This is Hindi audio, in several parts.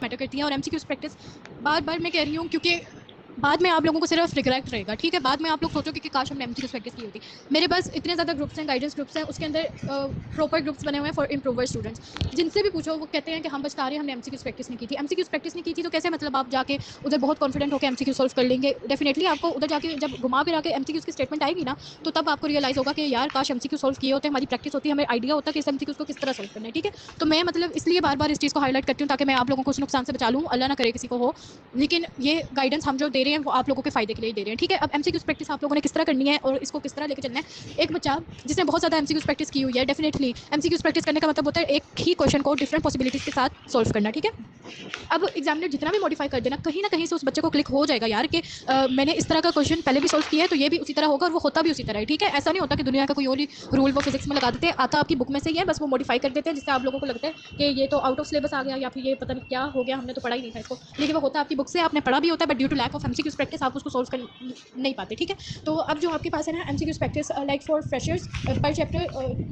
मैटर करती हैं। और एमसीक्यूज प्रैक्टिस बार बार मैं कह रही हूँ, क्योंकि बाद में आप लोगों को सिर्फ रिग्रेट रहेगा, ठीक है। बाद में आप लोग सोचोगे कि काश हमने एमसीक्यूज प्रैक्टिस की होती। मेरे पास इतने ज़्यादा ग्रुप्स हैं, गाइडेंस ग्रुप्स हैं, उसके अंदर प्रॉपर ग्रुप्स बने हुए हैं फॉर इम्प्रूवर स्टूडेंट्स। जिनसे भी पूछो वो कहते हैं कि हम बता रहे हैं हमने एमसीक्यूज प्रैक्टिस नहीं की थी। एमसीक्यूज प्रैक्टिस नहीं की थी तो कैसे मतलब आप जाके उधर बहुत कॉन्फिडेंट होकर एमसीक्यू सॉल्व कर लेंगे। डेफिनेटली आपको उधर जाके जब घुमा फिरा के एमसीक्यूज की स्टेटमेंट आएगी ना, तो तब आपको रियलाइज होगा कि यार काश एमसीक्यू सॉल्व किए होते, हमारी प्रैक्टिस होती, हमें आइडिया होता कि इस एमसीक्यूज को किस तरह सॉल्व करना है, ठीक है। तो मैं मतलब इसलिए बार बार इस चीज़ को हाईलाइट करती हूँ ताकि मैं आप लोगों को कुछ नुकसान से बचा लूँ, अल्लाह ना करे किसी को हो। लेकिन ये गाइडेंस हम जो दे रहे हैं वो आप लोगों के फायदे के लिए दे रहे हैं, ठीक है। अब एमसीक्यूज प्रैक्टिस आप लोगों ने किस तरह करनी है और इसको किस तरह लेकर चलना है। एक बच्चा जिसने बहुत ज़्यादा एमसीक्यूज प्रैक्टिस की हुई है, डेफिनेटली एमसीक्यूज प्रैक्टिस करने का मतलब होता है एक ही क्वेश्चन को डिफरेंट पॉसिबिलिटीज़ के साथ सॉल्व करना, ठीक है। अब एग्जामिनर जितना भी मॉडिफाई कर देना, कहीं ना कहीं से उस बच्चे को क्लिक हो जाएगा यार कि मैंने इस तरह का क्वेश्चन पहले भी सॉल्व किया है तो ये भी उसी तरह होगा और वो होता भी उसी तरह है, ठीक है। ऐसा नहीं होता कि दुनिया का कोई और ही रूल वो फिजिक्स में लगा देते हैं, आता आपकी बुक में से ही है, बस वो मॉडिफाई कर देते हैं जिससे आप लोगों को लगता है कि ये तो आउट ऑफ सिलेबस आ गया या फिर ये पता नहीं क्या हो गया, हमने तो पढ़ा ही नहीं था इसको। लेकिन वो होता आपकी बुक से, आपने पढ़ा भी होता है, but due to lack of MCQs practice आप उसको सॉल्व कर नहीं पाते, ठीक है। तो अब जो आपके पास है ना MCQs practice like for freshers पर चैप्टर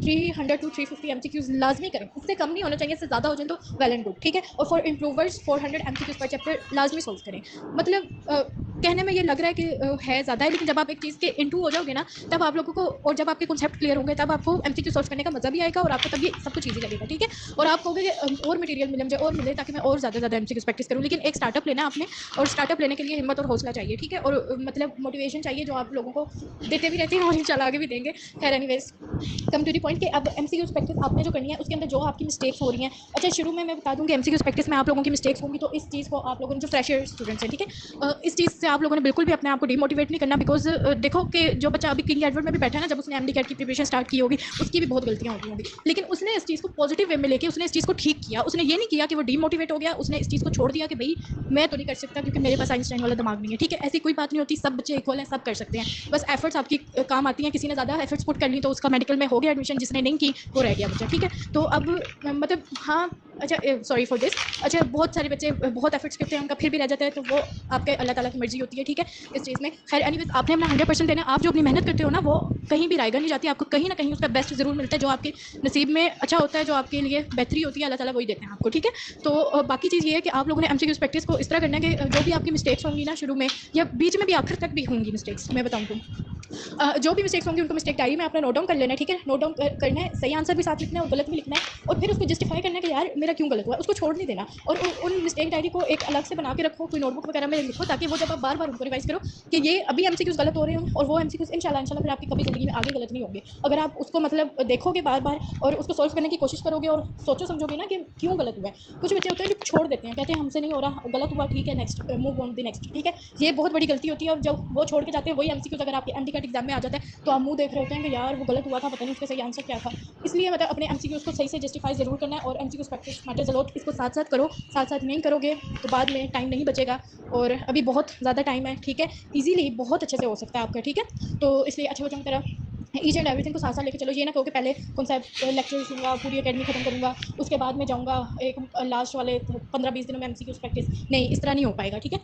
300 टू 350 एमसीक्यूज लाजमी करें, इससे कम नहीं होना चाहिए, इससे ज़्यादा हो जाए तो वेल एंड गुड, ठीक है। और फॉर इम्प्रूवर्स 400 एमसीक्यूज पर चैप्टर लाजमी सॉल्व करें। मतलब कहने में ये लग रहा है कि है ज़्यादा है, लेकिन जब आप एक चीज़ के इनटू हो जाओगे ना, तब आप लोगों को, और जब आपके कॉन्सेप्ट क्लियर होंगे तब आपको एमसीक्यू सॉल्व करने का मजा भी आएगा और आपको तब ये सब कुछ ईजी लगेगा, ठीक है। और आप कहोगे कि और मटेरियल मिले मुझे, और मिले ताकि मैं और ज़्यादा एमसीक्यूज प्रैक्टिस करूँ। लेकिन एक स्टार्टअप लेना आपने, और स्टार्टअप लेने के लिए हिम्मत और हौसला चाहिए, ठीक है। और मतलब मोटिवेशन चाहिए जो आप लोगों को देते भी रहते हैं और इंशाल्लाह आगे भी देंगे। खैर anyways, come to the point कि अब एमसीक्यूज प्रैक्टिस आपने जो करनी है उसके अंदर जो आपकी मिस्टेक्स हो रही हैं, अच्छा शुरू में मैं बता दूँ कि एमसीक्यूज प्रैक्टिस में आप लोगों की मिस्टेक्स होंगी, तो इस चीज़ को आप लोगों ने जो फ्रेशर स्टूडेंट्स हैं, ठीक है, इस चीज़ से आप लोगों ने बिल्कुल भी अपने आप को डिमोटिवेट नहीं करना। बिकॉज देखो कि जो बच्चा अभी किंग एडवर्ड में भी बैठा है ना, जब उसने एमडी कैट की प्रिपरेशन स्टार्ट की होगी उसकी भी बहुत गलतियां होती होंगी, लेकिन उसने इस चीज़ को पॉजिटिव वे में लेके उसने इस चीज़ को ठीक किया। उसने ये नहीं किया कि वो डिमोटिवेट हो गया, उसने इस चीज़ को छोड़ दिया कि भाई मैं तो नहीं कर सकता क्योंकि मेरे पास आइंस्टाइन वाला दिमाग नहीं है, ठीक है। ऐसी कोई बात नहीं होती, सब बच्चे इक्वल हैं, सब कर सकते हैं, बस एफर्ट्स आपकी काम आती हैं। किसी ने ज़्यादा एफर्ट्स पुट कर ली तो उसका मेडिकल में हो गया एडमिशन, जिसने नहीं की वो रह गया बच्चा, ठीक है। तो अब मतलब हाँ, अच्छा सॉरी फॉर दिस, अच्छा बहुत सारे बच्चे बहुत एफर्ट्स करते हैं उनका फिर भी रह जाता है, तो वो आपके अल्लाह ताला की मर्जी होती है, ठीक है, इस चीज़ में। खैर एनीवेज, आपने अपना 100% देना। आप जो अपनी मेहनत करते हो ना वो कहीं भी रायगा नहीं जाती, आपको कहीं ना कहीं उसका बेस्ट ज़रूर मिलता है। जो आपके नसीब में अच्छा होता है, जो आपके लिए बेहतरी होती है, अल्लाह ताला वही देते हैं आपको, ठीक है। तो बाकी चीज़ ये है कि आप लोगों ने एमसीक्यूज प्रैक्टिस को इस तरह करना है कि जो भी आपकी मिस्टेक्स होंगी ना शुरू में या बीच में भी आखिर तक भी होंगी मिस्टेक्स, मैं बताऊँ तो जो भी मिस्टेक्स होंगी उनको मिस्टेक डायरी में अपना नोट डाउन कर लेना है, ठीक है। नोट डाउन करना है, सही आंसर भी साथ लिखना है और गलत भी लिखना है, और फिर उसको जस्टिफाई करना है कि यार मेरा क्यों गलत हुआ, उसको छोड़ नहीं देना। और उन मिस्टेक डायरी को एक अलग से बना के रखो, कोई नोटबुक वगैरह में लिखो, ताकि वो जब आप बार बार उनको रिवाइज करो कि ये अभी एमसीक्यूज गलत हो रहे हो और वो एमसीक्यूज इंशाल्लाह फिर आपकी कभी जिंदगी में आगे गलत नहीं होंगे। अगर आप उसको मतलब देखोगे बार बार और उसको सॉल्व करने की कोशिश करोगे और सोचो समझोगे ना कि क्यों गलत हुआ है। कुछ बच्चे होते हैं जो छोड़ देते हैं, कहते हैं हमसे नहीं हो रहा, गलत हुआ, ठीक है, next move on the next, ठीक है। ये बहुत बड़ी गलती होती है, और जब वो छोड़ के जाते हैं वही एमसीक्यूज अगर आपके एमडी कैट एग्जाम में आ जाता है तो आप मुंह देख रहे होते हैं कि यार वो गलत हुआ था, पता नहीं उसका सही आंसर क्या था। इसलिए मतलब अपने एमसीक्यूज को सही से जस्टिफाई जरूर करना है, और MCQs practice matters a lot, इसको साथ साथ करो। साथ साथ नहीं करोगे तो बाद में टाइम नहीं बचेगा, और अभी बहुत ज़्यादा टाइम है, ठीक है। ईजीली बहुत अच्छे से हो सकता है आपका, ठीक है। तो इसलिए अच्छे बच्चों की तरह ईच एंड एवरीथिंग को साथ साथ लेके चलो। ये ना कहो कि पहले कॉन्सेप्ट लेक्चर्स लूँगा, पूरी अकेडमी खत्म करूँगा, उसके बाद में जाऊँगा एक लास्ट वाले 15-20 दिनों में एमसीक्यूज प्रैक्टिस, नहीं, इस तरह नहीं हो पाएगा, ठीक है।